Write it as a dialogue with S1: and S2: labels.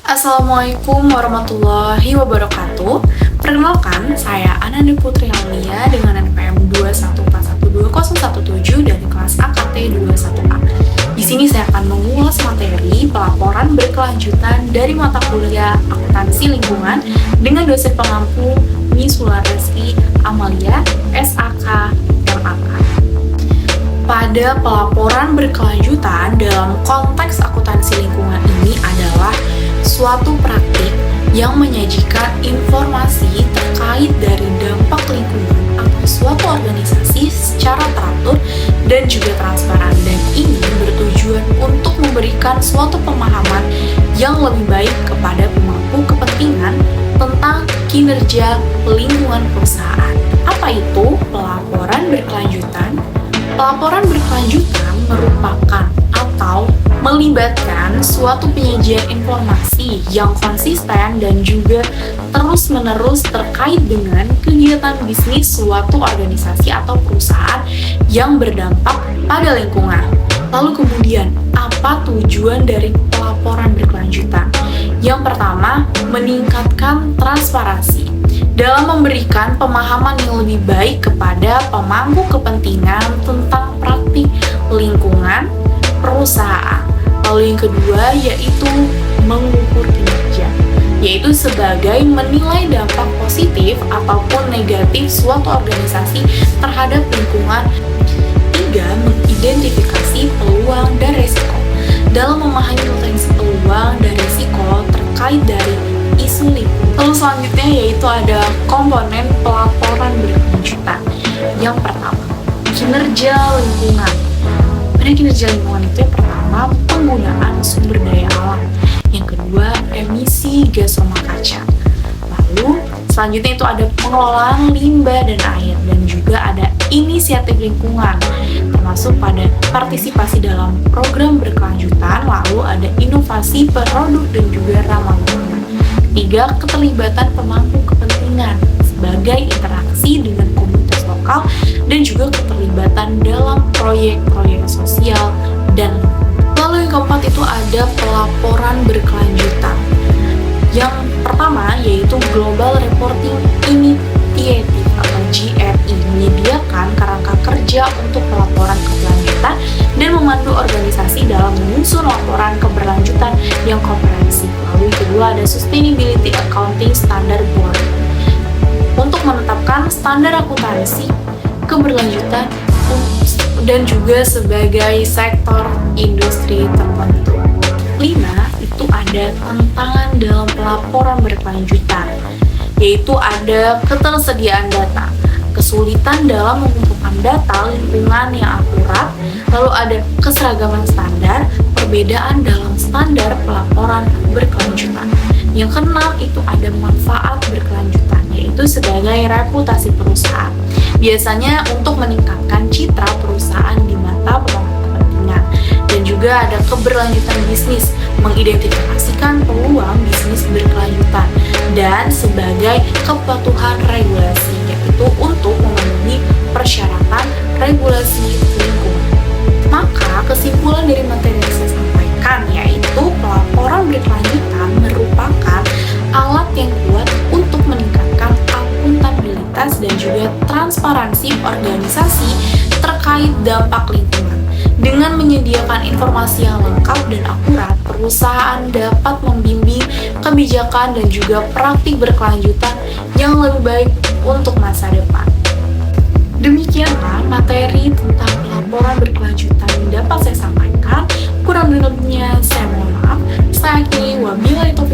S1: Assalamualaikum warahmatullahi wabarakatuh. Perkenalkan, saya Ananda Putri Aulia dengan NPM 214120117 dari kelas AKT 21A. Di sini saya akan mengulas materi pelaporan berkelanjutan dari mata kuliah Akuntansi Lingkungan dengan dosen pengampu Miss Wulareski Amalia, SAK, MAK. Pada pelaporan berkelanjutan dalam konteks akuntansi lingkungan ini adalah suatu praktik yang menyajikan informasi terkait dari dampak lingkungan atau suatu organisasi secara teratur dan juga transparan, dan ini bertujuan untuk memberikan suatu pemahaman yang lebih baik kepada pemangku kepentingan tentang kinerja lingkungan perusahaan. Apa itu pelaporan berkelanjutan? Pelaporan berkelanjutan merupakan atau melibatkan suatu penyajian informasi yang konsisten dan juga terus-menerus terkait dengan kegiatan bisnis suatu organisasi atau perusahaan yang berdampak pada lingkungan. Lalu kemudian, apa tujuan dari pelaporan berkelanjutan? Yang pertama, meningkatkan transparansi dalam memberikan pemahaman yang lebih baik kepada pemangku kepentingan tentang praktik lingkungan perusahaan. Lalu yang kedua yaitu mengukur kinerja, yaitu sebagai menilai dampak positif ataupun negatif suatu organisasi terhadap lingkungan. Tiga, mengidentifikasi peluang dan resiko dalam memahami potensi peluang dan resiko terkait dari isu lingkungan. Lalu selanjutnya yaitu ada komponen pelaporan berkelanjutan. Yang pertama, kinerja lingkungan. Pada kinerja lingkungan itu yang pertama, penggunaan sumber daya alam. Yang kedua, emisi gas rumah kaca. Lalu selanjutnya itu ada pengelolaan limbah dan air, dan juga ada inisiatif lingkungan, termasuk pada partisipasi dalam program berkelanjutan. Lalu ada inovasi produk dan juga ramah lingkungan. Tiga, keterlibatan pemangku kepentingan sebagai interaksi dengan komunitas lokal dan juga keterlibatan dalam proyek-proyek sosial dan lalu yang keempat itu ada pelaporan berkelanjutan. Yang pertama yaitu Global Reporting Initiative atau GRI, menyediakan kerangka kerja untuk pelaporan keberlanjutan dan memandu organisasi dalam menyusun laporan keberlanjutan yang komprehensif. Lalu yang kedua ada Sustainability Accounting Standard Board untuk menetapkan standar akuntansi keberlanjutan dan juga sebagai sektor industri tertentu. 5. Itu ada tantangan dalam pelaporan berkelanjutan, yaitu ada ketersediaan data, kesulitan dalam mengumpulkan data lingkungan yang akurat, lalu ada keseragaman standar, perbedaan dalam standar pelaporan berkelanjutan. Yang keenam itu ada manfaat berkelanjutan, yaitu sebagai reputasi perusahaan. Biasanya untuk meningkatkan citra perusahaan di mata pemangku kepentingan. Dan juga ada keberlanjutan bisnis, mengidentifikasikan peluang bisnis berkelanjutan, dan sebagai kepatuhan regulasi, yaitu untuk memenuhi persyaratan regulasi lingkungan. Maka kesimpulan dari materi yang saya sampaikan yaitu pelaporan berkelanjutan merupakan alat yang kuat untuk meningkatkan akuntabilitas dan juga transparansi organisasi terkait dampak lingkungan. Dengan menyediakan informasi yang lengkap dan akurat, perusahaan dapat membimbing kebijakan dan juga praktik berkelanjutan yang lebih baik untuk masa depan. Demikianlah materi tentang pelaporan berkelanjutan yang dapat saya sampaikan. Kurang lebihnya saya mohon maaf. Saya akhiri, wabillahi taufiq